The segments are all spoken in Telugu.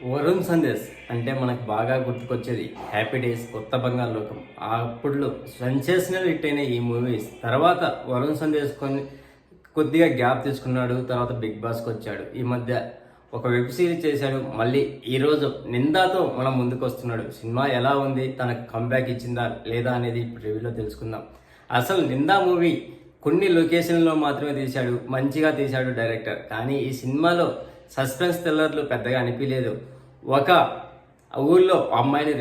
వరుణ్ సందేశ్ అంటే మనకు బాగా గుర్తుకొచ్చేది హ్యాపీ డేస్, కొత్త బంగారు లోకం. అప్పుడు సెన్సేషనల్ హిట్ అయిన ఈ మూవీస్ తర్వాత వరుణ్ సందేశ్ కొద్దిగా గ్యాప్ తీసుకున్నాడు. తర్వాత బిగ్ బాస్కి వచ్చాడు. ఈ మధ్య ఒక వెబ్ సిరీస్ చేశాడు. మళ్ళీ ఈరోజు నిందాతో మనం ముందుకు వస్తున్నాడు. సినిమా ఎలా ఉంది, తనకు కంబ్యాక్ ఇచ్చిందా లేదా అనేది ఇప్పుడు రివ్యూలో తెలుసుకుందాం. అసలు నిందా మూవీ కొన్ని లొకేషన్లో మాత్రమే తీశాడు, మంచిగా తీశాడు డైరెక్టర్. కానీ ఈ సినిమాలో సస్పెన్స్ థ్రిల్లర్లు పెద్దగా అనిపించలేదు. ఒక ఊళ్ళో అమ్మాయిని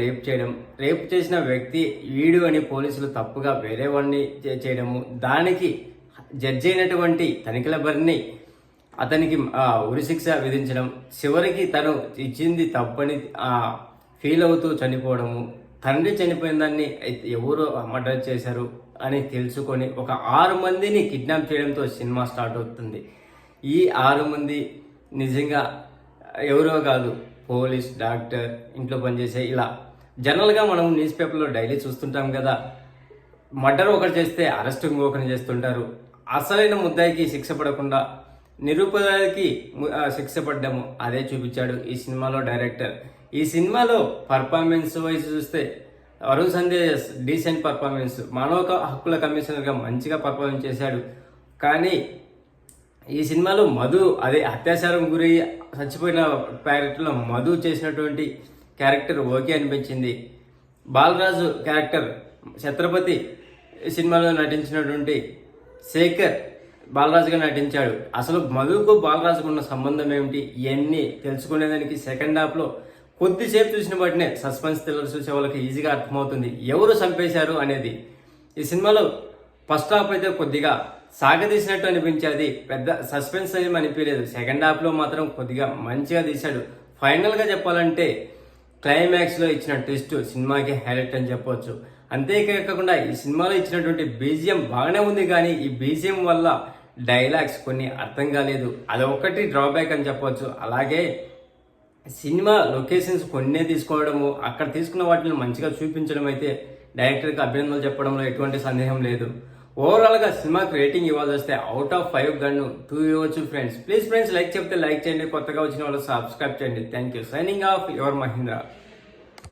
రేప్ చేసిన వ్యక్తి వీడు అని పోలీసులు తప్పుగా వేరే వాడిని చేయడము, దానికి జడ్జి అయినటువంటి తనిఖీల బరిని అతనికి ఉరిశిక్ష విధించడం, చివరికి తను ఇచ్చింది తప్పని ఫీల్ అవుతూ చనిపోవడము, తండ్రి చనిపోయిన దాన్ని ఎవరు మర్డర్ చేశారు అని తెలుసుకొని ఒక 6 మందిని కిడ్నాప్ చేయడంతో సినిమా స్టార్ట్ అవుతుంది. ఈ 6 మంది నిజంగా ఎవరో కాదు, పోలీస్, డాక్టర్, ఇంట్లో పనిచేసే, ఇలా జనరల్గా మనం న్యూస్ పేపర్లో డైలీ చూస్తుంటాం కదా, మర్డర్ ఒకటి చేస్తే అరెస్ట్ ఇంకొకరిని చేస్తుంటారు. అసలైన ముద్దాయికి శిక్ష పడకుండా నిరూపదానికి శిక్ష పడ్డాము, అదే చూపించాడు ఈ సినిమాలో డైరెక్టర్. ఈ సినిమాలో పర్ఫార్మెన్స్ వైజ్ చూస్తే వరుణ్ సందేశ్ డీసెంట్ పర్ఫార్మెన్స్, మానవ హక్కుల కమిషనర్గా మంచిగా పర్ఫార్మెన్స్ చేశాడు. కానీ ఈ సినిమాలో మధు, అదే అత్యాచారం గురి చచ్చిపోయిన క్యారెక్టర్లో మధు చేసినటువంటి క్యారెక్టర్ ఓకే అనిపించింది. బాలరాజు క్యారెక్టర్ ఛత్రపతి సినిమాలో నటించినటువంటి శేఖర్ బాలరాజుగా నటించాడు. అసలు మధుకు బాలరాజుకు ఉన్న సంబంధం ఏమిటి, ఇవన్నీ తెలుసుకునేదానికి సెకండ్ హాఫ్లో కొద్దిసేపు చూసిన వాటినే సస్పెన్స్ థ్రిల్లర్ చూసే వాళ్ళకి ఈజీగా అర్థమవుతుంది ఎవరు చంపేశారు అనేది. ఈ సినిమాలో ఫస్ట్ హాఫ్ అయితే కొద్దిగా సాగదీసినట్టు అనిపించేది, పెద్ద సస్పెన్స్ ఏమి అనిపించలేదు. సెకండ్ హాఫ్లో మాత్రం కొద్దిగా మంచిగా తీశాడు. ఫైనల్గా చెప్పాలంటే క్లైమాక్స్లో ఇచ్చిన ట్విస్ట్ సినిమాకి హైలైట్ అని చెప్పవచ్చు. అంతేకాకుండా ఈ సినిమాలో ఇచ్చినటువంటి బీజిఎం బాగానే ఉంది, కానీ ఈ బీజిఎం వల్ల డైలాగ్స్ కొన్ని అర్థం కాలేదు, అదొకటి డ్రాబ్యాక్ అని చెప్పవచ్చు. అలాగే సినిమా లొకేషన్స్ కొన్నే తీసుకోవడము, అక్కడ తీసుకున్న వాటిని మంచిగా చూపించడం అయితే డైరెక్టర్కి అభినందనలు చెప్పడంలో ఎటువంటి సందేహం లేదు. ఓవరాల్గా సినిమాకి రేటింగ్ ఇవ్వాల్సి వస్తే అవుట్ ఆఫ్ 5 గన్ను 2 ఇవ్వచ్చు ఫ్రెండ్స్. ప్లీజ్ ఫ్రెండ్స్, లైక్ చెప్తే లైక్ చేయండి, కొత్తగా వచ్చిన వాళ్ళు సబ్స్క్రైబ్ చేయండి. Thank you. Signing off, your Mahindra.